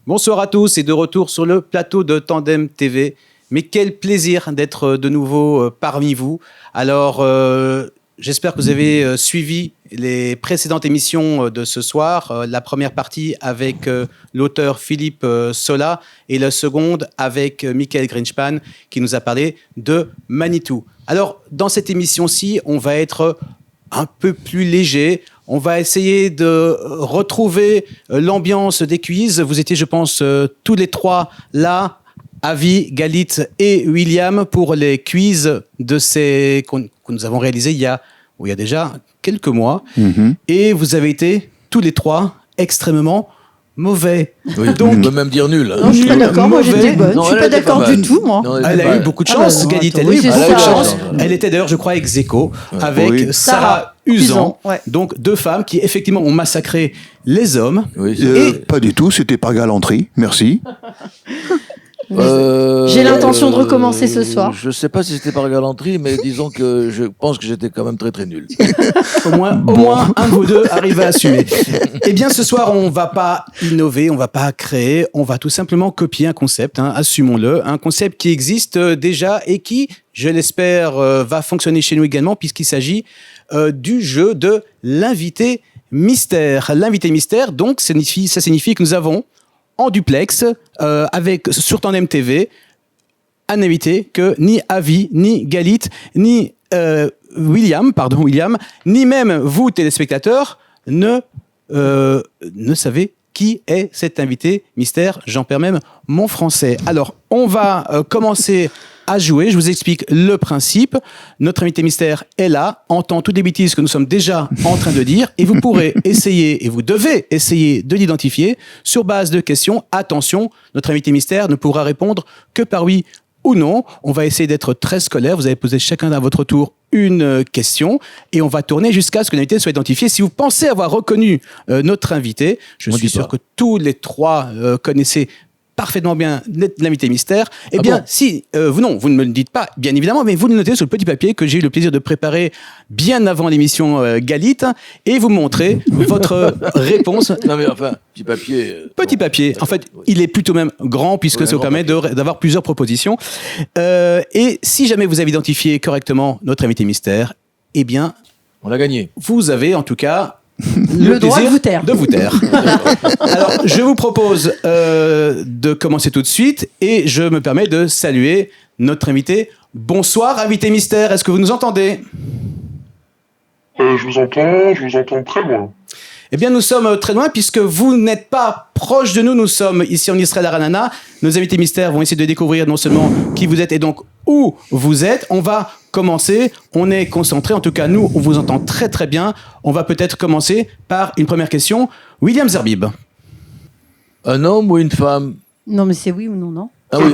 Bonsoir à tous et de retour sur le plateau de Tandem TV. Mais quel plaisir d'être de nouveau parmi vous. Alors, j'espère que vous avez suivi les précédentes émissions de ce soir. La première partie avec l'auteur Philippe Sola et la seconde avec Michael Greenspan qui nous a parlé de Manitou. Alors, dans cette émission-ci, on va être un peu plus léger. On va essayer de retrouver l'ambiance des quiz. Vous étiez, je pense, tous les trois là, Avi, Galit et William, pour les quiz de ces que nous avons réalisés il y a déjà quelques mois. Et vous avez été tous les trois extrêmement mauvais. Oui, donc, on peut même dire nul. Non, je suis pas d'accord, moi j'étais bonne. Je suis pas d'accord du tout, moi. Non, elle a eu beaucoup de chance, Galit. Elle a eu beaucoup de chance. Elle était d'ailleurs, je crois, ex-aequo avec Sarah Usan. Ouais. Donc, deux femmes qui, effectivement, ont massacré les hommes. Oui, pas du tout, c'était par galanterie. Merci. J'ai l'intention de recommencer ce soir. Je sais pas si c'était par galanterie, mais disons que je pense que j'étais quand même très très nul. Au moins un de vous deux arrive à assumer. Eh bien, ce soir, on va pas innover, on va pas créer, on va tout simplement copier un concept, assumons-le, un concept qui existe déjà et qui, je l'espère, va fonctionner chez nous également, puisqu'il s'agit du jeu de l'invité mystère. L'invité mystère, donc, ça signifie que nous avons en duplex, sur Tandem TV, un invité que ni Avi, ni Galit, ni William, ni même vous, téléspectateurs, ne savez qui est cet invité mystère. J'en perds même mon français. Alors, on va commencer à jouer. Je vous explique le principe. Notre invité mystère est là, entend toutes les bêtises que nous sommes déjà en train de dire, et vous pourrez essayer, et vous devez essayer de l'identifier sur base de questions. Attention, notre invité mystère ne pourra répondre que par oui ou non. On va essayer d'être très scolaire. Vous allez poser chacun à votre tour une question et on va tourner jusqu'à ce que l'invité soit identifié. Si vous pensez avoir reconnu notre invité, je suis sûr que tous les trois connaissez parfaitement bien l'invité mystère. Eh bien, si vous ne me le dites pas, bien évidemment, mais vous le notez sur le petit papier que j'ai eu le plaisir de préparer bien avant l'émission Galit, et vous montrez votre réponse. Non mais enfin, petit papier. Petit papier. En fait, il est plutôt même grand puisque ça vous permet d'avoir plusieurs propositions. Et si jamais vous avez identifié correctement notre invité mystère, eh bien, on a gagné. Vous avez en tout cas le droit de vous taire. Alors, je vous propose de commencer tout de suite et je me permets de saluer notre invité. Bonsoir, invité mystère, est-ce que vous nous entendez ? Je vous entends très loin. Eh bien, nous sommes très loin puisque vous n'êtes pas proche de nous. Nous sommes ici en Israël à Ranana. Nos invités mystères vont essayer de découvrir non seulement qui vous êtes et donc où vous êtes. On va commencer. On est concentré. En tout cas, nous, on vous entend très très bien. On va peut-être commencer par une première question. William Zerbib. Un homme ou une femme ? Non, mais c'est oui ou non, non ? Ah oui.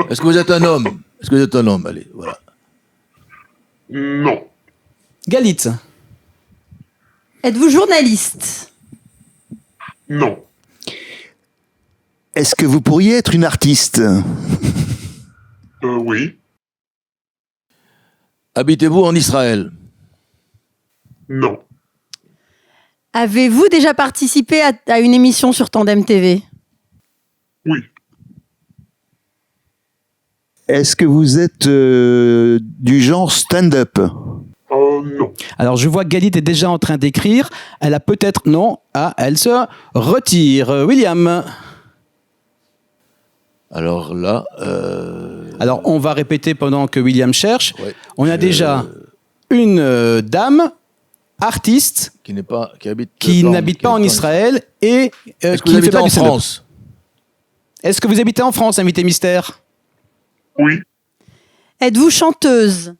Est-ce que vous êtes un homme ? Allez, voilà. Non. Galit. Êtes-vous journaliste ? Non. Est-ce que vous pourriez être une artiste ? Oui. Habitez-vous en Israël ? Non. Avez-vous déjà participé à une émission sur Tandem TV ? Oui. Est-ce que vous êtes du genre stand-up ? Non. Alors, je vois que Galit est déjà en train d'écrire. Elle a peut-être... Non. Ah, elle se retire. William. Alors là... Alors, on va répéter pendant que William cherche. Ouais, on a déjà une dame, artiste, qui n'habite pas en Israël et qui ne fait pas du stand-up. France ? Est-ce que vous habitez en France, invité mystère ? Oui. Êtes-vous chanteuse ?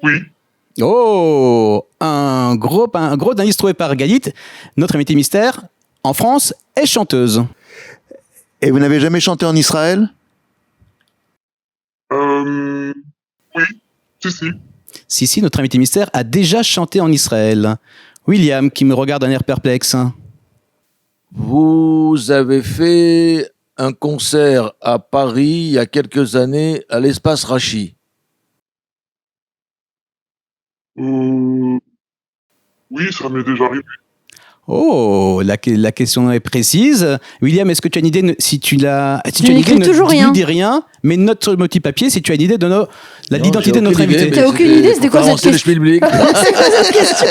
Oui. Oh, un gros indice trouvé par Galit. Notre invité mystère, en France, est chanteuse. Et vous n'avez jamais chanté en Israël ? Oui. Si, notre invité mystère a déjà chanté en Israël. William, qui me regarde d'un air perplexe. Vous avez fait un concert à Paris il y a quelques années à l'espace Rachi. Oui, ça m'est déjà arrivé. Oh, la question est précise. William, est-ce que tu as une idée si tu l'as si Je tu as une n'écris idée, toujours rien. Ne dis rien, mais note sur le petit papier si tu as une idée de l'identité de notre invité. T'as aucune idée, c'était quoi cette question? C'est le schmilblick. C'est quoi cette question?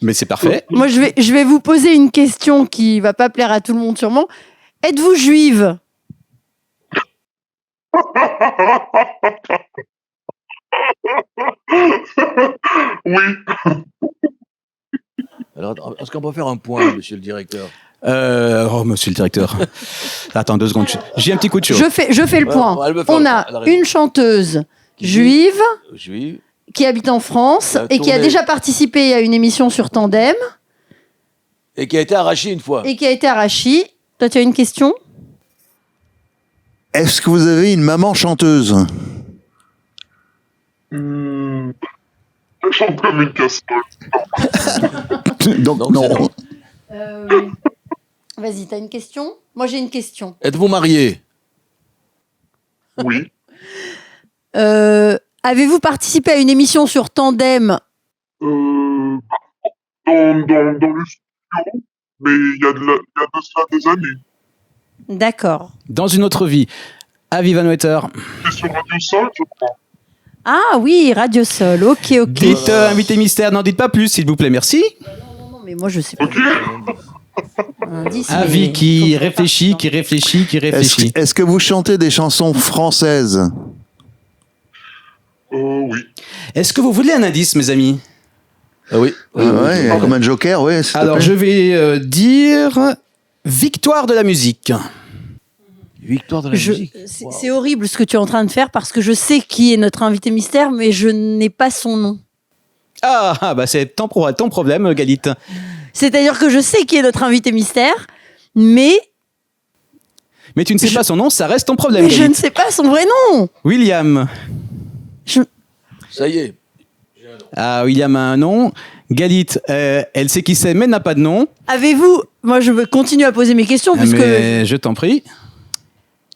Mais c'est parfait. Moi, je vais vous poser une question qui va pas plaire à tout le monde sûrement. Êtes-vous juive? Oui. Alors, est-ce qu'on peut faire un point, monsieur le directeur? Oh, monsieur le directeur. Attends 2 secondes. J'ai un petit coup de chaud. Je fais le point. elle veut faire On le a point, elle a raison. une chanteuse juive Juive. qui habite en France Elle a et qui a tourné. déjà participé à une émission sur Tandem Et qui a été arraché une fois. et qui a été arrachie. Toi, tu as une question? Est-ce que vous avez une maman chanteuse? Elle chante comme une casserole. Donc Donc, non. Vas-y, t'as une question? Moi, j'ai une question. Êtes-vous marié? Oui. Avez-vous participé à une émission sur Tandem? Dans le studio, mais il y a de cela des années. D'accord. Dans une autre vie. Avis Van Wetter. C'est sur Radio Sol, je crois. Ah oui, Radio Sol. Ok. Dites invité mystère, n'en dites pas plus, s'il vous plaît, merci. Non, mais moi, je sais pas. Ok. Indice, Avis mais- qui réfléchit. Est-ce que vous chantez des chansons françaises? Oui. Est-ce que vous voulez un indice, mes amis? Ah oui. Ouais, comme un joker, ouais. s'il te Alors, plaît. je vais dire victoire de la musique. Victoire de la musique. C'est horrible ce que tu es en train de faire parce que je sais qui est notre invité mystère, mais je n'ai pas son nom. Ah, bah c'est ton problème, Galit. C'est-à-dire que je sais qui est notre invité mystère, mais Mais tu ne sais pas son nom, ça reste ton problème, je ne Galit. sais pas son vrai nom. William. Ça y est. Ah, William a un nom. Galit, elle sait qui c'est, mais n'a pas de nom. Avez-vous, moi je veux continuer à poser mes questions puisque Mais je t'en prie.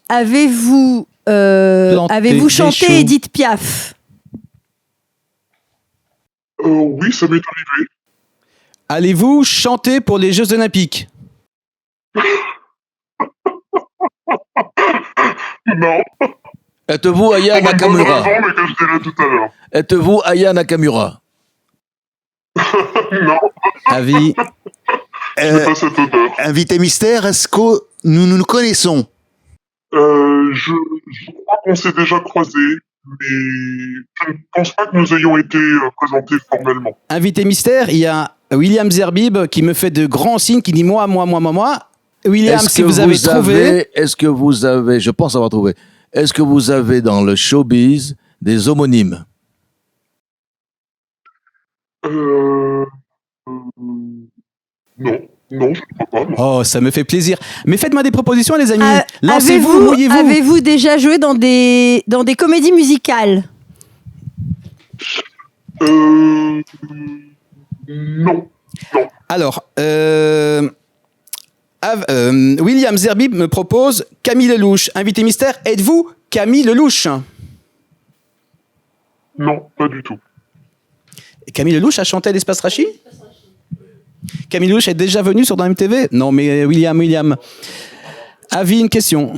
avez-vous Planté des chanté choux. Edith Piaf? Oui, ça m'est arrivé. Allez-vous chanter pour les Jeux Olympiques? Non. Êtes-vous Aya On va me poser Nakamura? raison, mais que je dirai tout à l'heure. Êtes-vous Aya Nakamura? Non, Avis. je n'ai pas cette odeur. Invité mystère, est-ce que nous connaissons? Je crois qu'on s'est déjà croisés, mais je ne pense pas que nous ayons été présentés formellement. Invité mystère, il y a William Zerbib qui me fait de grands signes, qui dit moi. William, Est-ce si que vous avez trouvé. Est-ce que vous avez, je pense avoir trouvé, est-ce que vous avez dans le showbiz des homonymes? Non, je ne crois pas. Non. Oh, ça me fait plaisir. Mais faites-moi des propositions, les amis. A- Lancez-vous, mouillez-vous. Avez-vous déjà joué dans des comédies musicales? Non. Alors, William Zerbib me propose Camille Lelouch. Invité mystère, êtes-vous Camille Lelouch? Non, pas du tout. Camille Lelouch a chanté à l'Espace Rachi? Camille Lelouch est déjà venu sur dans MTV? Non, mais William. Avis, une question.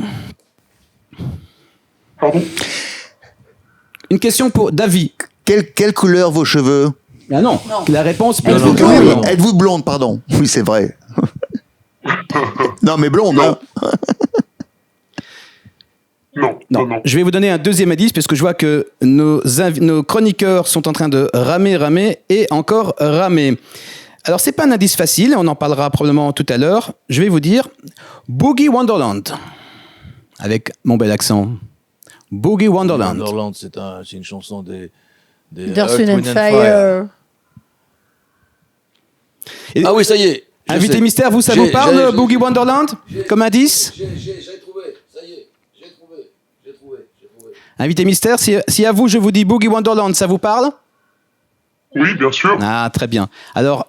Pardon? Une question pour David. Quelle couleur vos cheveux? Ah non, la réponse peut Êtes-vous être blonde? oui, non. Êtes-vous blonde, pardon? Oui, c'est vrai. Non, mais blonde, hein? Non. Je vais vous donner un deuxième indice parce que je vois que nos chroniqueurs sont en train de ramer et encore ramer. Alors, c'est pas un indice facile, on en parlera probablement tout à l'heure. Je vais vous dire Boogie Wonderland. Avec mon bel accent. Boogie Wonderland. Wonderland, c'est une chanson des Earth, Wind and Fire. Et- Ah oui, ça y est. je Invité sais. mystère, vous, ça J'ai- vous parle, j'ai- Boogie Wonderland comme indice? J'ai trouvé, ça y est. J'ai trouvé. Invité mystère, si à vous je vous dis Boogie Wonderland, ça vous parle? Oui, bien sûr. Ah, très bien. Alors,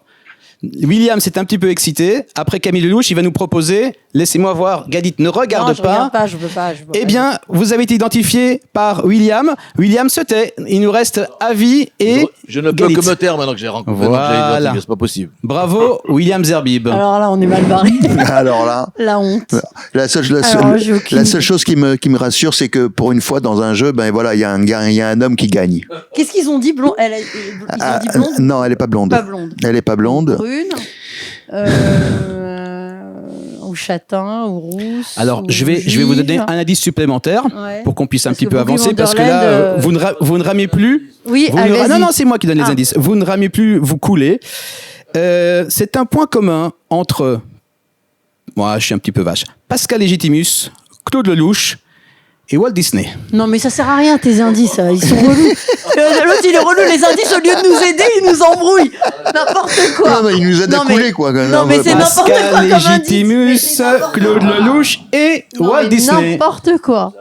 William s'est un petit peu excité. Après Camille Lelouch, il va nous proposer Laissez-moi voir. Galit, ne regarde Non, je pas. regarde pas, je veux pas. Je veux Eh pas. bien, vous avez été identifié par William. William se tait. Il nous reste Avi et Je ne peux Galit. que me taire maintenant que j'ai rencontré. Voilà. C'est pas possible. Bravo, William Zerbib. Alors là, on est mal barré. Alors là, La honte. la seule, Alors, j'ai aucune la seule idée. chose qui me rassure, c'est que pour une fois dans un jeu, ben voilà, il y a un homme qui gagne. Qu'est-ce qu'ils ont dit, blonde? Ils ont dit blonde? Non, elle est pas blonde. Pas blonde. Elle est pas blonde. Brune. Ou châtain, ou rousse. Alors, ou je vais vous donner juive. un indice supplémentaire Ouais. pour qu'on puisse un Parce petit que peu Boogie avancer parce que là, Wonderland, vous ne ramez plus. Oui, Vous ne- allez, Ah non, vas-y. non, c'est moi qui donne les Ah. indices. Vous ne ramez plus, vous coulez. C'est un point commun entre. Moi, je suis un petit peu vache. Pascal Légitimus, Claude Lelouch et Walt Disney. Non, mais ça sert à rien, tes indices. Ils sont relous. L'autre, il est relou. Les indices, au lieu de nous aider, ils nous embrouillent. N'importe quoi. Non, mais il nous aide à Non, mais- couler, quoi. Non, mais c'est n'importe quoi Pascal comme indice. Légitimus, Mais c'est n'importe Claude quoi. Lelouch et Non, Walt mais Disney. N'importe quoi.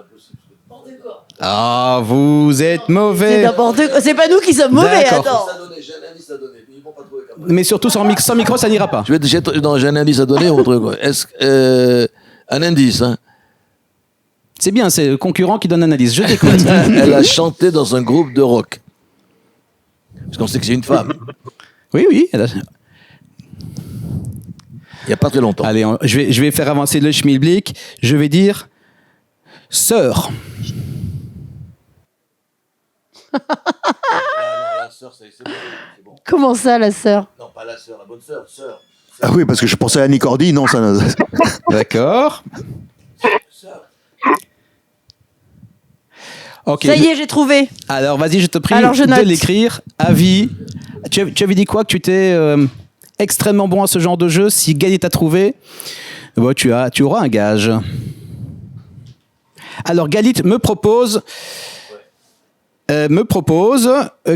Ah, vous êtes C'est mauvais. n'importe quoi. C'est pas nous qui sommes mauvais, D'accord. attends. J'ai un indice à donner. Ils vont pas trouver comme Mais surtout sans micro, ça n'ira pas. j'ai un indice à donner. Autre quoi. Un indice. Hein. C'est bien, c'est le concurrent qui donne un indice. Je t'écoute. Elle a chanté dans un groupe de rock. Parce qu'on sait que c'est une femme. Oui, oui. Il n'y a pas très longtemps. Allez, je vais faire avancer le schmilblick. Je vais dire sœur. La sœur, c'est bon. Comment ça, la sœur? Non, pas la sœur, la bonne sœur. Sœur. Ah oui, parce que je pensais à Annie Cordy. Non, ça. D'accord. Ok. Ça y est, j'ai trouvé. Alors, vas-y, je te prie Alors, je de note. l'écrire. Avis. Tu avais dit quoi? Que tu étais extrêmement bon à ce genre de jeu. Si Gaël t'a trouvé, bon, tu auras un gage. Alors, Galit me propose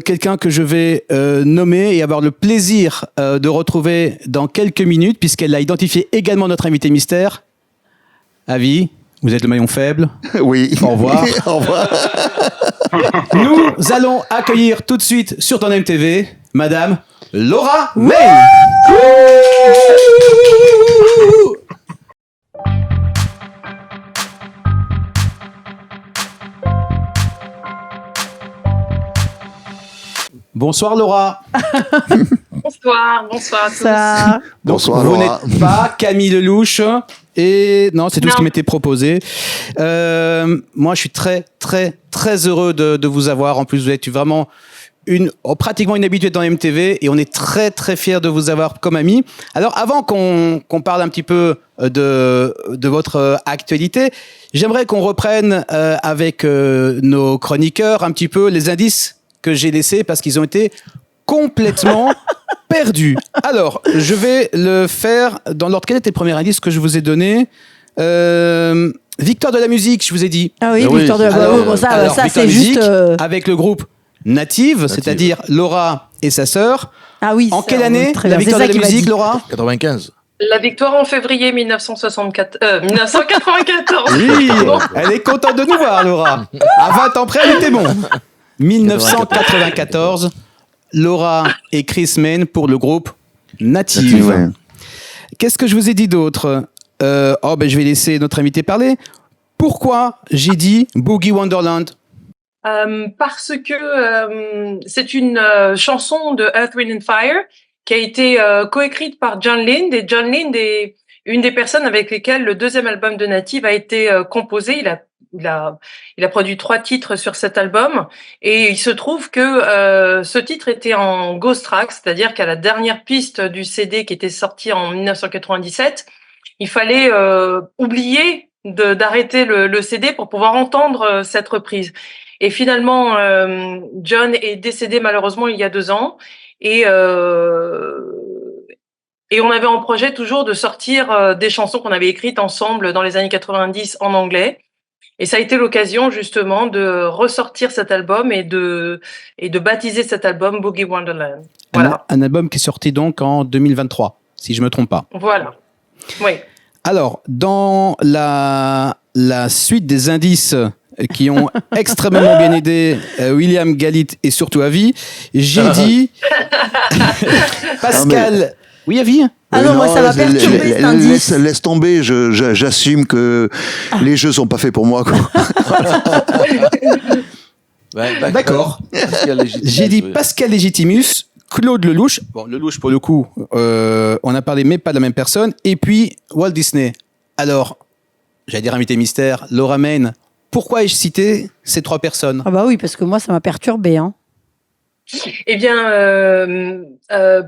quelqu'un que je vais nommer et avoir le plaisir de retrouver dans quelques minutes, puisqu'elle a identifié également notre invité mystère. Avi, vous êtes le maillon faible. Oui. Au revoir. Au revoir. Nous allons accueillir tout de suite sur ton MTV, Madame Laura May. Bonsoir Laura. Bonsoir à tous. Ça... Donc, Bonsoir, vous Laura. n'êtes pas Camille Lelouch et non, c'est tout Non. ce qui m'était proposé. Moi, je suis très heureux de vous avoir. En plus, vous êtes vraiment pratiquement une habituée dans MTV et on est très fiers de vous avoir comme ami. Alors, avant qu'on parle un petit peu de votre actualité, j'aimerais qu'on reprenne avec nos chroniqueurs un petit peu les indices que j'ai laissés parce qu'ils ont été complètement perdus. Alors, je vais le faire dans l'ordre. Quel était le premier indice que je vous ai donné? Victoire de la musique, je vous ai dit. Ah oui, Ah oui, Victor de la Alors, Bon, ça Victoire c'est de juste. musique avec le groupe Native, c'est-à-dire Laura et sa sœur. Ah oui. En ça, quelle année très la bien. victoire C'est de ça la qu'il m'a musique, dit. Laura? 95. La victoire en février 1994. Oui, elle est contente de nous voir, Laura. À 20 ans près, elle était bon. 1994, Laura et Chris Main pour le groupe Native. Ouais. Qu'est-ce que je vous ai dit d'autre? Je vais laisser notre invité parler. Pourquoi j'ai dit Boogie Wonderland? Parce que c'est une chanson de Earth, Wind and Fire qui a été coécrite par John Lind. Et John Lind est une des personnes avec lesquelles le deuxième album de Native a été composé. Il a produit 3 titres sur cet album. Et il se trouve que ce titre était en ghost track, c'est-à-dire qu'à la dernière piste du CD qui était sorti en 1997, il fallait oublier d'arrêter le CD pour pouvoir entendre cette reprise. Et finalement, John est décédé malheureusement il y a 2 ans. Et on avait en projet toujours de sortir des chansons qu'on avait écrites ensemble dans les années 90 en anglais. Et ça a été l'occasion justement de ressortir cet album et de baptiser cet album Boogie Wonderland. Voilà. Un album qui est sorti donc en 2023, si je me trompe pas. Voilà. Oui. Alors, dans la suite des indices qui ont extrêmement bien aidé William, Galit et surtout Avi, j'ai dit Pascal. Oui, Avi? Ah non, moi, ça m'a perturbé, cet indice. Laisse tomber, j'assume que les jeux sont pas faits pour moi, quoi. D'accord. Pascal Légitimus, J'ai dit oui. Pascal Légitimus, Claude Lelouch. Bon, Lelouch, pour le coup, on a parlé, mais pas de la même personne. Et puis, Walt Disney. Alors, j'allais dire invité mystère, Laura Main. Pourquoi ai-je cité ces 3 personnes? Ah bah oui, parce que moi, ça m'a perturbé. Hein. Eh bien,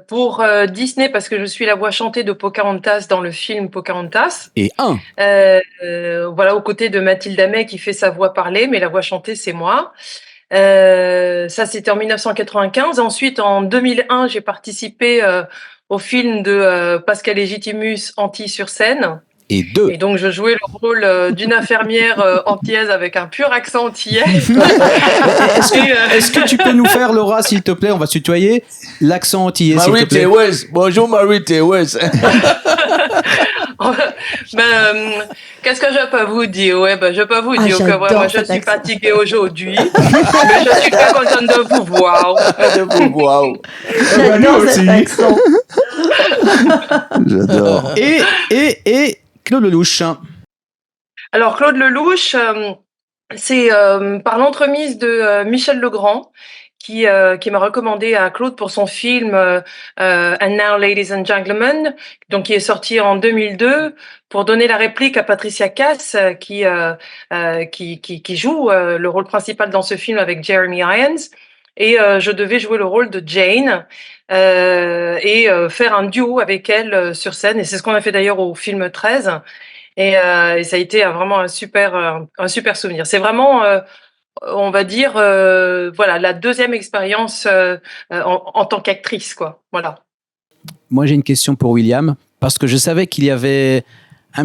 pour Disney, parce que je suis la voix chantée de Pocahontas dans le film Pocahontas. Et Voilà, aux côtés de Mathilde Amet qui fait sa voix parler, mais la voix chantée, c'est moi. Ça, c'était en 1995. Ensuite, en 2001, j'ai participé au film de Pascal Légitimus, Anti-sur-Scène. Et 2. Et donc, je jouais le rôle d'une infirmière antillaise avec un pur accent antillais. Est-ce que tu peux nous faire, Laura, s'il te plaît, on va se tutoyer, l'accent antillais, s'il te Marie plaît? Thewes. Bonjour Marie Thewes. Qu'est-ce que je peux vous dire? Ouais, je peux vous dire que j'adore vraiment, je cet suis accent. fatiguée aujourd'hui, mais je suis très contente de vous voir. Waouh. J'adore cet accent. J'adore. Et Claude Lelouch. Alors, Claude Lelouch, c'est par l'entremise de Michel Legrand qui m'a recommandé à Claude pour son film And Now, Ladies and Gentlemen, donc qui est sorti en 2002, pour donner la réplique à Patricia Cass qui joue le rôle principal dans ce film avec Jeremy Irons. Et je devais jouer le rôle de Jane et faire un duo avec elle sur scène. Et c'est ce qu'on a fait d'ailleurs au film 13. Et ça a été vraiment un super souvenir. C'est vraiment, on va dire, voilà, la deuxième expérience en tant qu'actrice, quoi. Voilà. Moi, j'ai une question pour William, parce que je savais qu'il y avait un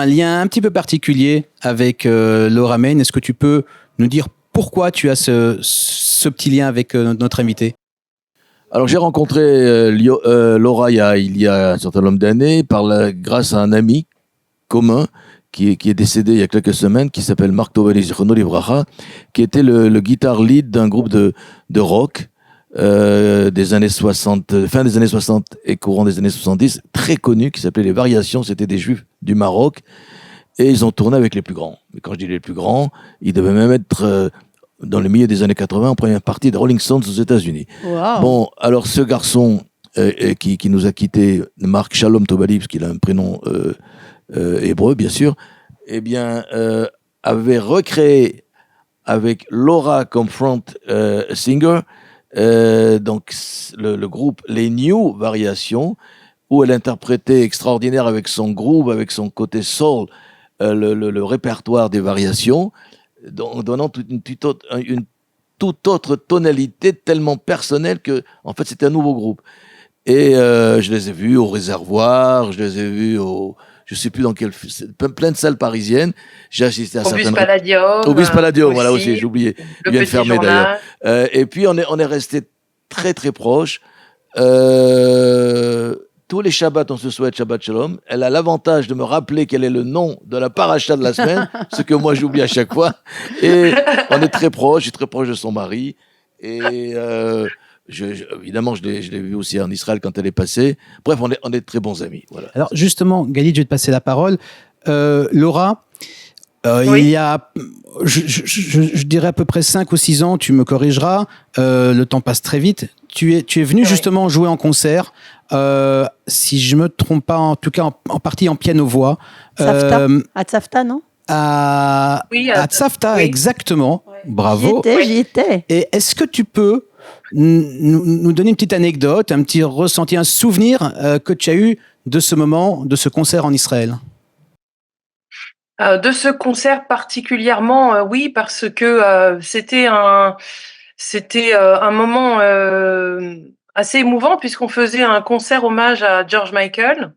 lien un petit peu particulier avec Laura Main. Est-ce que tu peux nous dire pourquoi tu as ce petit lien avec notre invité? Alors j'ai rencontré Laura il y a un certain nombre d'années grâce à un ami commun qui est décédé il y a quelques semaines, qui s'appelle Marc Tovelli Zichrono Livracha, qui était le guitar lead d'un groupe de rock des années 60, fin des années 60 et courant des années 70, très connu, qui s'appelait Les Variations. C'était des Juifs du Maroc, et ils ont tourné avec les plus grands. Mais quand je dis les plus grands, ils devaient même être dans le milieu des années 80 en première partie de Rolling Stones aux États-Unis. Wow. Bon, alors ce garçon qui nous a quittés, Marc Shalom Tobali, parce qu'il a un prénom hébreu, bien sûr, eh bien, avait recréé avec Laura comme front singer, donc le groupe Les New Variations, où elle interprétait extraordinaire avec son groove, avec son côté soul, le répertoire des variations, donnant une toute autre tonalité tellement personnelle que, en fait, c'était un nouveau groupe. Et je les ai vus au Réservoir, je les ai vus je sais plus dans quelle, plein de salles parisiennes. J'ai assisté à Au Bus certaines. Palladium. Au Bus Palladium, voilà aussi, j'ai oublié. Le Il vient de Petit fermer Journal. d'ailleurs. Et puis on est resté très très proches. Tous les Shabbats, on se souhaite Shabbat Shalom. Elle a l'avantage de me rappeler quel est le nom de la paracha de la semaine, ce que moi j'oublie à chaque fois. Et on est très proches, je suis très proche de son mari. Et évidemment, je l'ai vu aussi en Israël quand elle est passée. Bref, on est très bons amis. Voilà. Alors justement, Galit, je vais te passer la parole. Laura, Oui. il y a, je dirais à peu près 5 ou 6 ans, tu me corrigeras, le temps passe très vite. Tu es venu Oui. justement jouer en concert, si je me trompe pas, en tout cas en partie en piano-voix. Tzafta. À Tzafta, non? Oui, à Tzafta, oui. exactement. Bravo. J'y étais. Et est-ce que tu peux nous donner une petite anecdote, un petit ressenti, un souvenir que tu as eu de ce moment, de ce concert en Israël? De ce concert particulièrement, oui, parce que c'était un moment assez émouvant, puisqu'on faisait un concert hommage à George Michael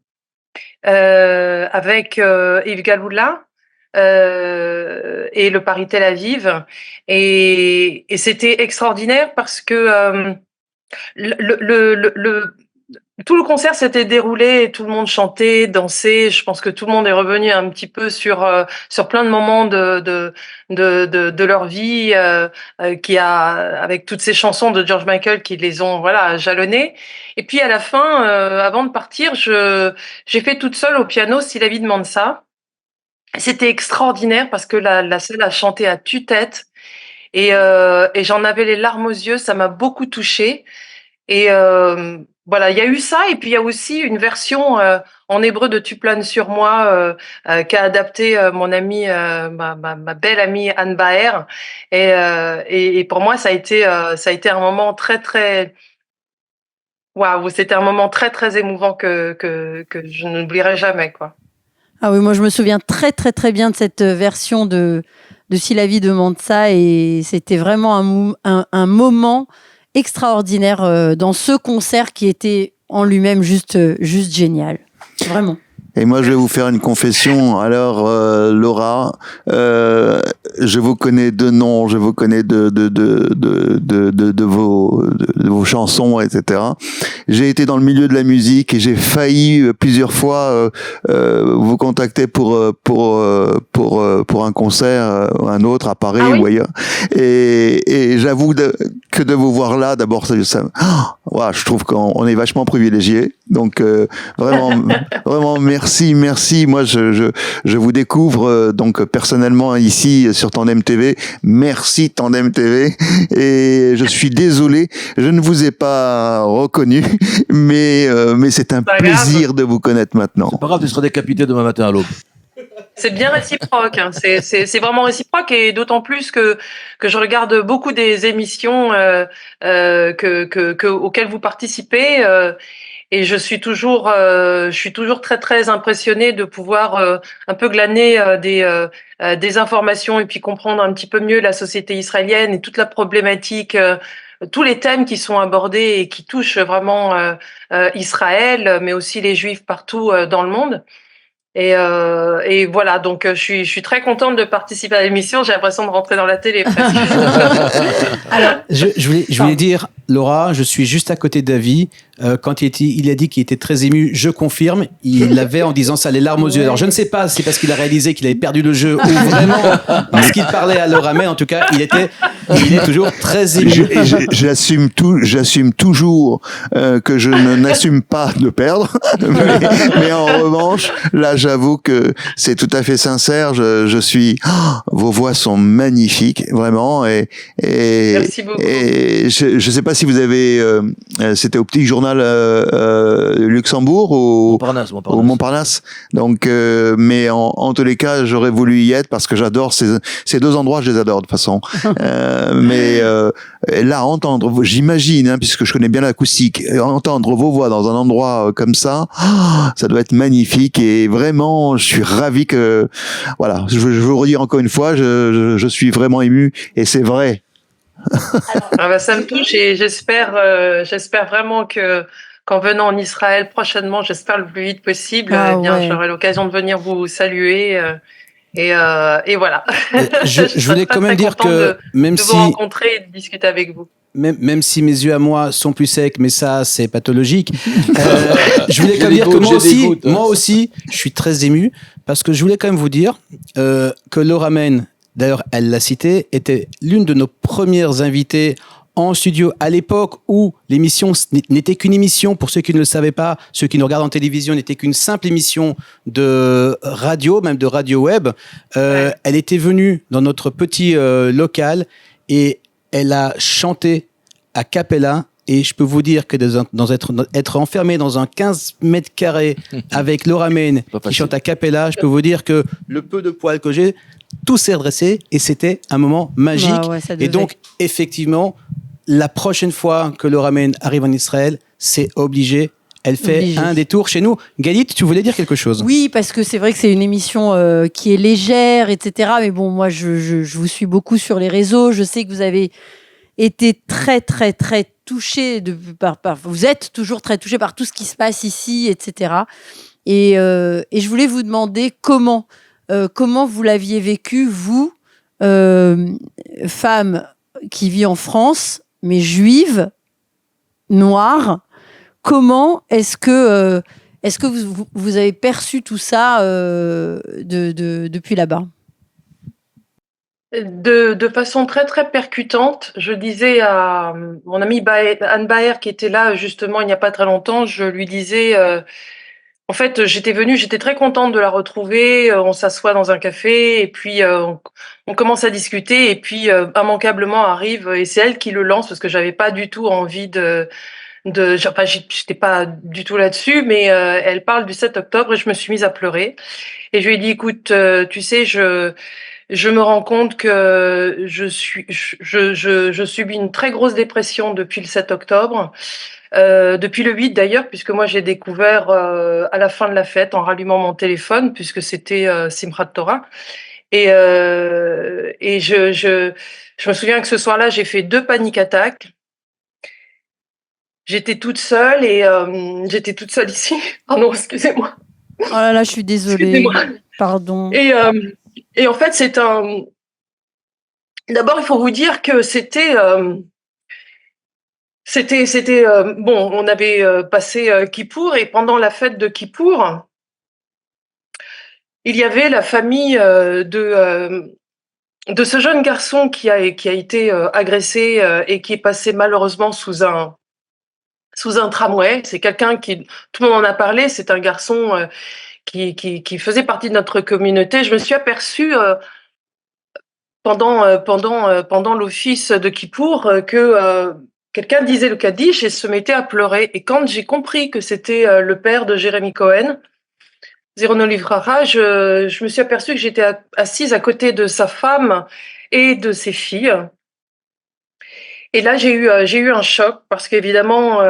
avec Yves Galoula et le Paris Tel Aviv, et c'était extraordinaire parce que le tout le concert s'était déroulé, et tout le monde chantait, dansait. Je pense que tout le monde est revenu un petit peu sur plein de moments de leur vie, avec toutes ces chansons de George Michael qui les ont jalonnées. Et puis à la fin, avant de partir, j'ai fait toute seule au piano Syllabi de Mansa. C'était extraordinaire parce que la salle a chanté à tue-tête et j'en avais les larmes aux yeux. Ça m'a beaucoup touchée. Et voilà, il y a eu ça, et puis il y a aussi une version en hébreu de Tu planes sur moi qu'a adapté mon amie, ma belle amie Anne Baer. Et pour moi, ça a été un moment très très waouh, c'était un moment très très émouvant que je n'oublierai jamais, quoi. Ah oui, moi je me souviens très très très bien de cette version de Syllabi de Mansa, et c'était vraiment un moment extraordinaire dans ce concert qui était en lui-même juste génial. Vraiment. Et moi, je vais vous faire une confession. Alors, Laura, je vous connais de nom, je vous connais de vos chansons, etc. J'ai été dans le milieu de la musique et j'ai failli plusieurs fois vous contacter pour un concert ou un autre à Paris ou ailleurs. Et j'avoue que de vous voir là, d'abord, je trouve qu'on est vachement privilégiés. Donc, vraiment, merci. Moi, je vous découvre donc personnellement ici sur Tandem TV. Merci Tandem TV. Et je suis désolé, je ne vous ai pas reconnu, mais c'est un plaisir de vous connaître maintenant. C'est pas grave, tu seras décapité demain matin à l'aube. C'est bien réciproque, hein. C'est vraiment réciproque, et d'autant plus que je regarde beaucoup des émissions auxquelles vous participez. Et je suis toujours très très impressionnée de pouvoir un peu glaner des informations et puis comprendre un petit peu mieux la société israélienne et toute la problématique, tous les thèmes qui sont abordés et qui touchent vraiment Israël, mais aussi les Juifs partout dans le monde. Et voilà, donc je suis très contente de participer à l'émission. J'ai l'impression de rentrer dans la télé presque. Alors, je voulais dire, Laura, je suis juste à côté de David. Quand il a dit qu'il était très ému, je confirme, il l'avait en disant ça, les larmes aux yeux. Alors je ne sais pas si c'est parce qu'il a réalisé qu'il avait perdu le jeu ou vraiment parce qu'il parlait à Laura, mais en tout cas, il est toujours très ému. J'assume toujours que je n'assume pas de perdre, mais en revanche, là, j'avoue que c'est tout à fait sincère. Je suis, vos voix sont magnifiques, vraiment, et merci beaucoup. Et je sais pas si vous avez, c'était au Petit Journal Luxembourg ou au Montparnasse. Donc, mais en tous les cas, j'aurais voulu y être parce que j'adore ces deux endroits, je les adore de toute façon. Mais là, entendre, j'imagine, puisque je connais bien l'acoustique, entendre vos voix dans un endroit comme ça, ça doit être magnifique, et vraiment, je suis ravi que, voilà, je veux vous redire encore une fois, je suis vraiment ému, et c'est vrai. Ça me touche, et j'espère vraiment que qu'en venant en Israël prochainement, j'espère le plus vite possible, j'aurai l'occasion de venir vous saluer. Et voilà. Je voulais quand même dire que même si vous rencontrer et de discuter avec vous. Même si mes yeux à moi sont plus secs, mais ça c'est pathologique. Je voulais quand même dire que moi aussi, je suis très ému parce que je voulais quand même vous dire que Laura Men, d'ailleurs elle l'a cité, était l'une de nos premières invitées en studio à l'époque où l'émission n'était qu'une émission, pour ceux qui ne le savaient pas, ceux qui nous regardent en télévision, n'était qu'une simple émission de radio, même de radio web. Elle était venue dans notre petit local et elle a chanté a cappella, et je peux vous dire que être enfermé dans un 15 mètres carrés avec Laura Men qui chante a cappella, je peux vous dire que le peu de poils que j'ai, tout s'est redressé et c'était un moment magique. Et donc, effectivement, la prochaine fois que Laura Men arrive en Israël, c'est obligé. Elle fait un détour chez nous. Galit, tu voulais dire quelque chose ? Oui, parce que c'est vrai que c'est une émission qui est légère, etc. Mais bon, moi, je vous suis beaucoup sur les réseaux. Je sais que vous avez été très, très, très touché vous êtes toujours très touché par tout ce qui se passe ici, etc. Et je voulais vous demander comment vous l'aviez vécu, vous, femme qui vit en France, mais juive, noire. comment est-ce que vous avez perçu tout ça depuis là-bas? De façon très très percutante, je disais à mon amie Anne Baer qui était là justement il n'y a pas très longtemps, je lui disais en fait j'étais très contente de la retrouver, on s'assoit dans un café et puis on commence à discuter et puis immanquablement arrive et c'est elle qui le lance parce que j'avais pas du tout envie enfin j'étais pas du tout là-dessus mais elle parle du 7 octobre et je me suis mise à pleurer et je lui ai dit écoute tu sais je me rends compte que je subis une très grosse dépression depuis le 7 octobre, depuis le 8 d'ailleurs, puisque moi j'ai découvert à la fin de la fête en rallumant mon téléphone, puisque c'était Simchat Torah. Et je me souviens que ce soir-là, j'ai fait 2 panic attacks. J'étais toute seule et j'étais toute seule ici. Pardon, excusez-moi. Oh là là, je suis désolée. Excusez-moi. Pardon. Et en fait, D'abord, il faut vous dire que c'était bon. On avait passé Kippour et pendant la fête de Kippour, il y avait la famille de ce jeune garçon qui a été agressé et qui est passé malheureusement sous un tramway. C'est quelqu'un qui tout le monde en a parlé. C'est un garçon qui faisait partie de notre communauté. Je me suis aperçue pendant l'office de Kippour que quelqu'un disait le Kaddish et se mettait à pleurer. Et quand j'ai compris que c'était le père de Jérémy Cohen, Zirono Livracha, je me suis aperçue que j'étais assise à côté de sa femme et de ses filles. Et là, j'ai eu un choc parce qu'évidemment,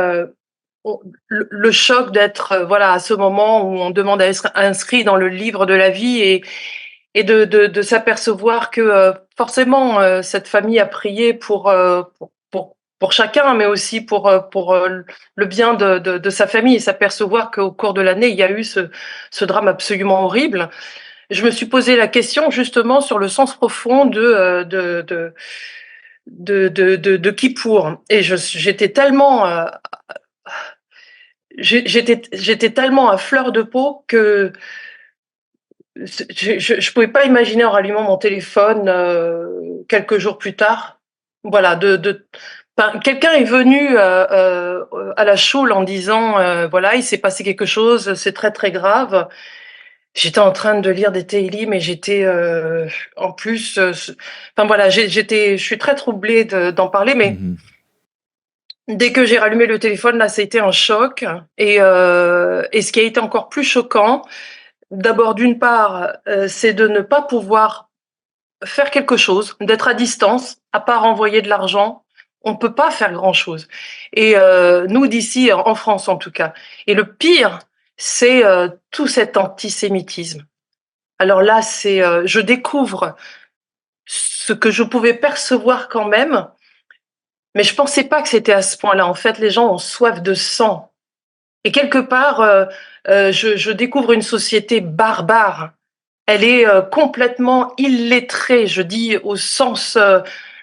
le choc d'être voilà à ce moment où on demande à être inscrit dans le livre de la vie et de s'apercevoir que forcément cette famille a prié pour chacun, mais aussi pour le bien de sa famille et s'apercevoir qu'au cours de l'année il y a eu ce drame absolument horrible. Je me suis posé la question justement sur le sens profond de Kippour et j'étais tellement j'étais tellement à fleur de peau que je pouvais pas imaginer en rallumant mon téléphone quelques jours plus tard, voilà, enfin, quelqu'un est venu à la choule en disant voilà, il s'est passé quelque chose, c'est très très grave. J'étais en train de lire des Tehillim mais j'étais en plus, enfin voilà, je suis très troublée d'en parler, mais dès que j'ai rallumé le téléphone, là, ça a été un choc. Et ce qui a été encore plus choquant, d'abord, d'une part, c'est de ne pas pouvoir faire quelque chose, d'être à distance, à part envoyer de l'argent. On peut pas faire grand-chose. Et nous, d'ici, en France en tout cas. Et le pire, c'est tout cet antisémitisme. Alors là, je découvre ce que je pouvais percevoir quand même, mais je pensais pas que c'était à ce point-là. En fait, les gens ont soif de sang. Et quelque part, je découvre une société barbare. Elle est complètement illettrée, je dis au sens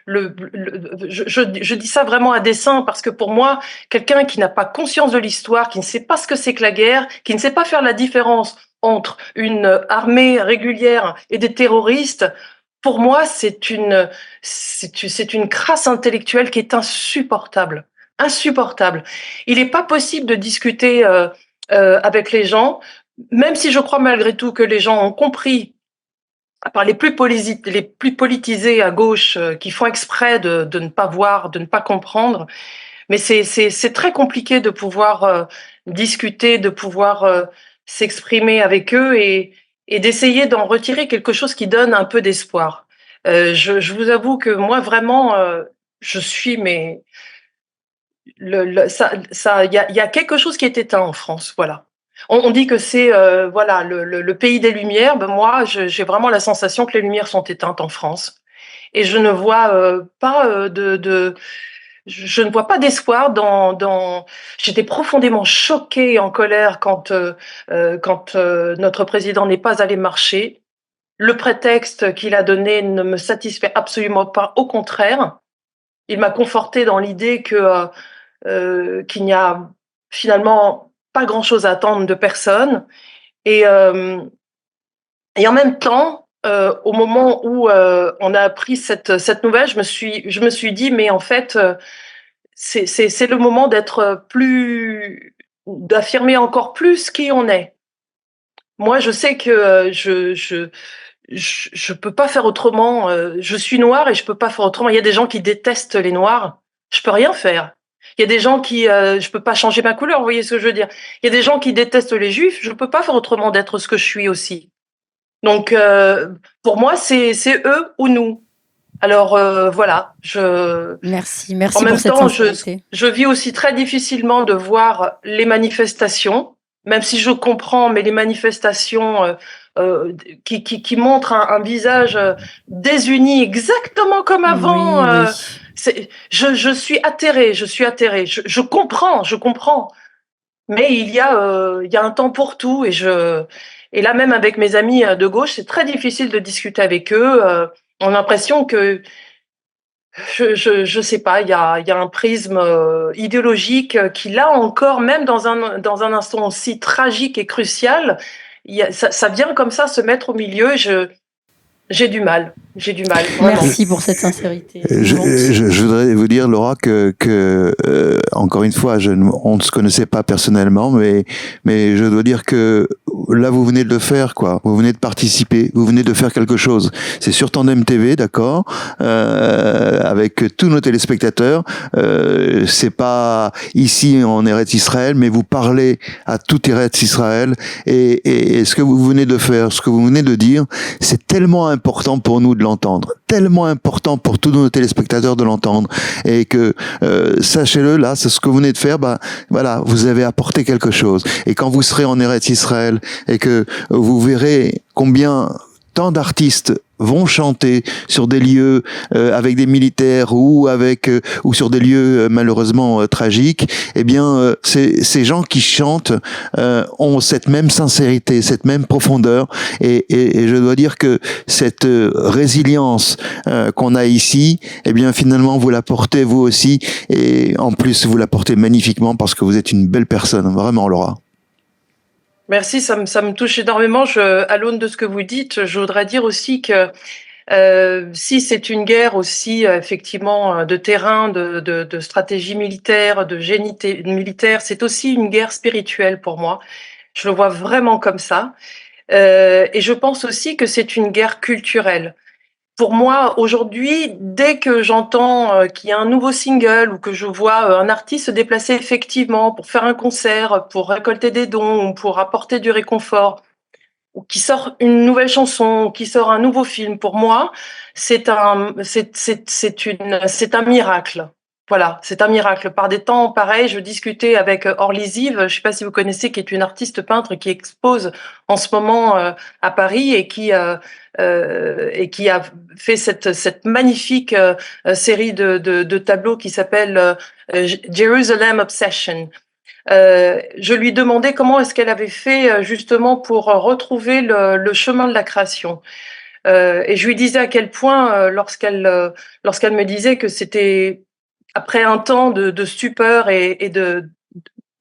je dis ça vraiment à dessein parce que pour moi, quelqu'un qui n'a pas conscience de l'histoire, qui ne sait pas ce que c'est que la guerre, qui ne sait pas faire la différence entre une armée régulière et des terroristes, pour moi, c'est une crasse intellectuelle qui est insupportable, insupportable. Il n'est pas possible de discuter avec les gens, même si je crois malgré tout que les gens ont compris, à part les plus politisés à gauche, qui font exprès de ne pas voir, de ne pas comprendre. Mais c'est très compliqué de pouvoir discuter, de pouvoir s'exprimer avec eux et d'essayer d'en retirer quelque chose qui donne un peu d'espoir. Je vous avoue que moi vraiment, je suis mais il y a quelque chose qui est éteint en France, voilà. On dit que c'est voilà le pays des lumières. Ben moi, j'ai vraiment la sensation que les lumières sont éteintes en France et je ne vois pas je ne vois pas d'espoir dans. J'étais profondément choquée et en colère quand notre président n'est pas allé marcher. Le prétexte qu'il a donné ne me satisfait absolument pas. Au contraire, il m'a confortée dans l'idée que qu'il n'y a finalement pas grand-chose à attendre de personne. Et en même temps, au moment où on a appris cette nouvelle, je me suis dit, mais en fait, c'est le moment d'affirmer encore plus qui on est. Moi, je sais que je peux pas faire autrement. Je suis noire et je peux pas faire autrement. Il y a des gens qui détestent les noirs. Je peux rien faire. Il y a des gens qui, je peux pas changer ma couleur. Vous voyez ce que je veux dire? Il y a des gens qui détestent les juifs. Je peux pas faire autrement d'être ce que je suis aussi. Donc, pour moi, c'est eux ou nous. Alors voilà. Merci En même pour cette temps, sincérité. je vis aussi très difficilement de voir les manifestations, même si je comprends, mais les manifestations qui montrent un visage désuni, exactement comme avant. Oui. Je suis atterrée, je comprends. Mais il y a un temps pour tout et là même avec mes amis de gauche, c'est très difficile de discuter avec eux. On a l'impression que je sais pas, il y a un prisme idéologique qui là encore, même dans un instant aussi tragique et crucial, ça vient comme ça se mettre au milieu. J'ai du mal, vraiment. Merci pour cette sincérité. Je voudrais vous dire, Laura, que encore une fois, on ne se connaissait pas personnellement, mais je dois dire que là, vous venez de le faire, quoi. Vous venez de participer, vous venez de faire quelque chose. C'est sur Tandem TV, d'accord, avec tous nos téléspectateurs. C'est pas ici en Eretz Israël, mais vous parlez à tout Eretz Israël, et ce que vous venez de faire, ce que vous venez de dire, c'est tellement important pour nous de l'entendre, tellement important pour tous nos téléspectateurs de l'entendre, et que sachez-le, là, c'est ce que vous venez de faire, voilà, vous avez apporté quelque chose. Et quand vous serez en Eretz Israël et que vous verrez combien tant d'artistes vont chanter sur des lieux avec des militaires ou sur des lieux malheureusement tragiques, eh bien ces gens qui chantent ont cette même sincérité, cette même profondeur, et je dois dire que cette résilience qu'on a ici, eh bien finalement vous la portez vous aussi, et en plus vous la portez magnifiquement parce que vous êtes une belle personne, vraiment, Laura. Merci, ça me touche énormément. À l'aune de ce que vous dites, je voudrais dire aussi que si c'est une guerre aussi effectivement de terrain, de stratégie militaire, de génie militaire, c'est aussi une guerre spirituelle pour moi. Je le vois vraiment comme ça. Et je pense aussi que c'est une guerre culturelle. Pour moi, aujourd'hui, dès que j'entends qu'il y a un nouveau single ou que je vois un artiste se déplacer effectivement pour faire un concert, pour récolter des dons, ou pour apporter du réconfort, ou qui sort une nouvelle chanson, ou qui sort un nouveau film, pour moi, c'est un miracle. Voilà, c'est un miracle. Par des temps pareils, je discutais avec Orly Ziv, je ne sais pas si vous connaissez, qui est une artiste peintre qui expose en ce moment à Paris et qui a fait cette magnifique série de tableaux qui s'appelle Jerusalem Obsession. Je lui demandais comment est-ce qu'elle avait fait justement pour retrouver le chemin de la création. Et je lui disais à quel point, lorsqu'elle me disait que c'était après un temps de stupeur et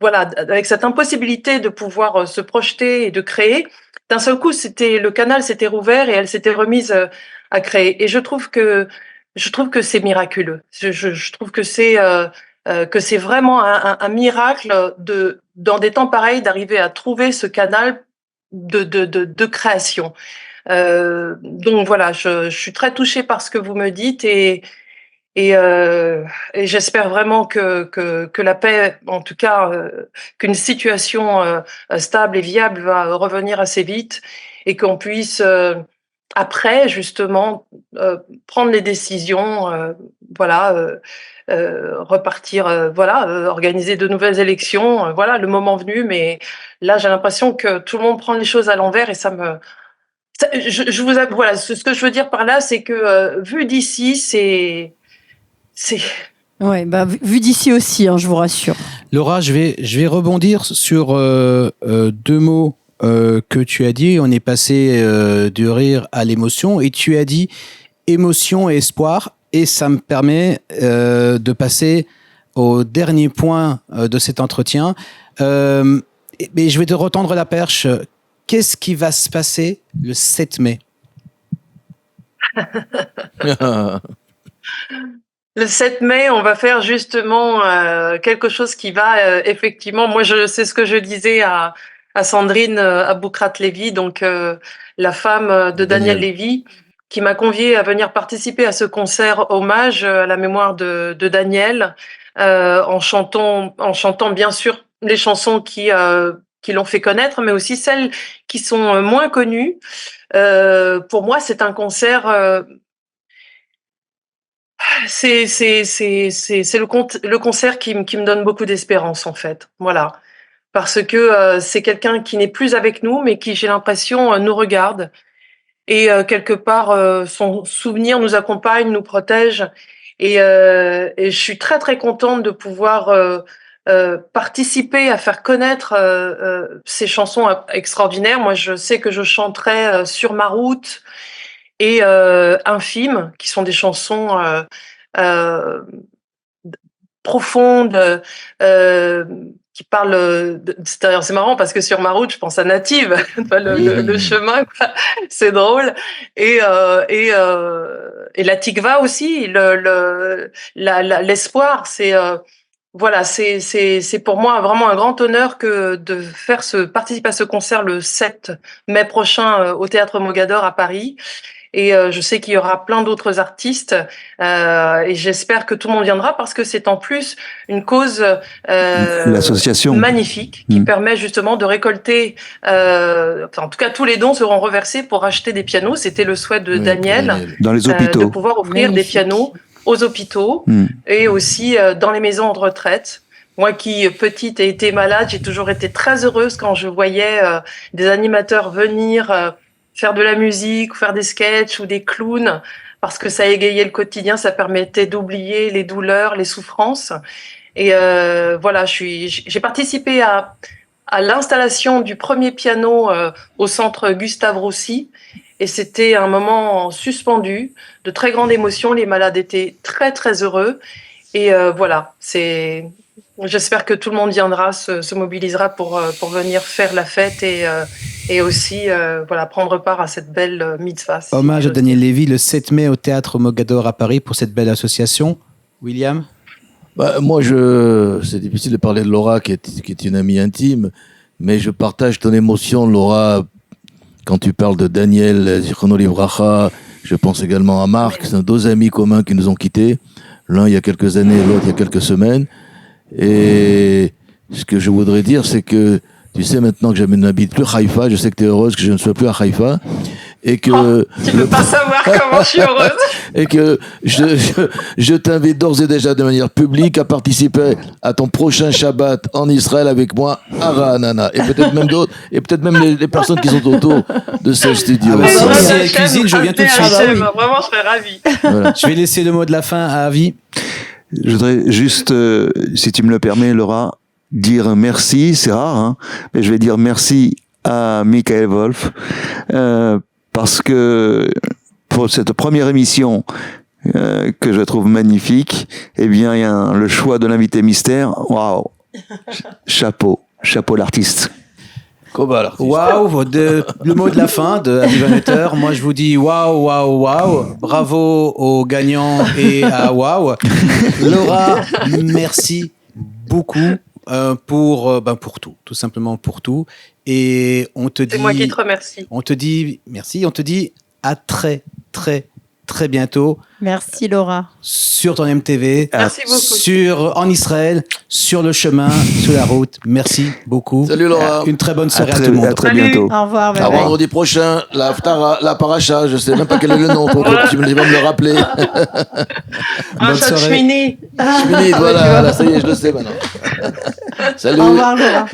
voilà, avec cette impossibilité de pouvoir se projeter et de créer, d'un seul coup, le canal s'était rouvert et elle s'était remise à créer. Et je trouve que c'est miraculeux. Je trouve que c'est vraiment un miracle dans des temps pareils, d'arriver à trouver ce canal de création. Donc voilà, je suis très touchée par ce que vous me dites et j'espère vraiment que la paix, en tout cas, qu'une situation stable et viable va revenir assez vite et qu'on puisse après justement prendre les décisions, repartir, organiser de nouvelles élections, voilà, le moment venu. Mais là, j'ai l'impression que tout le monde prend les choses à l'envers et je vous avoue, voilà, ce que je veux dire par là, c'est que vu d'ici, c'est Ouais, vu d'ici aussi, hein, je vous rassure. Laura, je vais rebondir sur deux mots que tu as dit. On est passé du rire à l'émotion et tu as dit émotion et espoir, et ça me permet de passer au dernier point de cet entretien. Mais je vais te retendre la perche. Qu'est-ce qui va se passer le 7 mai? Le 7 mai, on va faire justement quelque chose qui va effectivement. Moi, c'est ce que je disais à Sandrine Aboukrat-Lévy, donc la femme de Daniel Lévy, qui m'a conviée à venir participer à ce concert hommage à la mémoire de Daniel, en chantant bien sûr les chansons qui l'ont fait connaître, mais aussi celles qui sont moins connues. Pour moi, c'est un concert. C'est le concert qui me donne beaucoup d'espérance, en fait. Voilà. Parce que c'est quelqu'un qui n'est plus avec nous, mais qui, j'ai l'impression, nous regarde. Et quelque part, son souvenir nous accompagne, nous protège. Et je suis très, très contente de pouvoir participer à faire connaître ces chansons extraordinaires. Moi, je sais que je chanterai Sur ma route et Infime, qui sont des chansons profondes, qui parlent. C'est marrant parce que Sur ma route, je pense à Native, le chemin, quoi. C'est drôle. Et la Tikva aussi, l'espoir, c'est voilà, c'est pour moi vraiment un grand honneur que de participer à ce concert le 7 mai prochain au Théâtre Mogador à Paris. Et je sais qu'il y aura plein d'autres artistes et j'espère que tout le monde viendra parce que c'est en plus une cause l'association magnifique qui permet justement de récolter, en tout cas tous les dons seront reversés pour acheter des pianos. C'était le souhait de Daniel dans les hôpitaux, de pouvoir offrir des pianos aux hôpitaux et aussi dans les maisons de retraite. Moi qui, petite, ai été malade, j'ai toujours été très heureuse quand je voyais des animateurs venir faire de la musique, faire des sketchs ou des clowns, parce que ça égayait le quotidien, ça permettait d'oublier les douleurs, les souffrances. Et voilà, j'ai participé à l'installation du premier piano au centre Gustave Roussy, et c'était un moment suspendu, de très grande émotion. Les malades étaient très très heureux, et voilà, j'espère que tout le monde viendra, se mobilisera pour venir faire la fête et aussi voilà, prendre part à cette belle mitzvah. Hommage à Daniel Lévy le 7 mai au Théâtre Mogador à Paris pour cette belle association. William? Moi, c'est difficile de parler de Laura, qui est une amie intime, mais je partage ton émotion, Laura, quand tu parles de Daniel, Zichrono Livracha. Je pense également à Marc, c'est deux amis communs qui nous ont quittés. L'un il y a quelques années, l'autre il y a quelques semaines. Et ce que je voudrais dire, c'est que tu sais, maintenant que je n'habite plus Haïfa, je sais que tu es heureuse que je ne sois plus à Haïfa. Et que tu peux pas savoir comment je suis heureuse. Et que je t'invite d'ores et déjà de manière publique à participer à ton prochain Shabbat en Israël avec moi à Ra'anana. Et peut-être même d'autres, et peut-être même les personnes qui sont autour de ce studio. Si c'est la cuisine, je viens tout de suite. Vraiment, je serais ravie. Voilà. Je vais laisser le mot de la fin à Avi. Je voudrais juste, si tu me le permets, Laura, dire merci, c'est rare, hein, mais je vais dire merci à Michael Wolf, parce que pour cette première émission que je trouve magnifique, eh bien, il y a le choix de l'invité mystère. Waouh, chapeau l'artiste. Waouh, le mot de la fin de Avi Van Etter. Moi, je vous dis waouh. Bravo aux gagnants et à waouh. Laura, merci beaucoup pour tout simplement pour tout. Et on te dit. C'est moi qui te remercie. On te dit merci. On te dit à très bientôt. Merci Laura. Sur ton MTV, merci beaucoup. En Israël, sur le chemin, sur la route. Merci beaucoup. Salut Laura. Une très bonne soirée à tout le monde. À très bientôt. Au revoir. À vendredi prochain, la Haftara, la Paracha, je sais même pas quel est le nom, tu vas me le rappeler. Bonne soirée. Shminit, voilà, ça y est, je le sais maintenant. Salut. Au revoir Laura.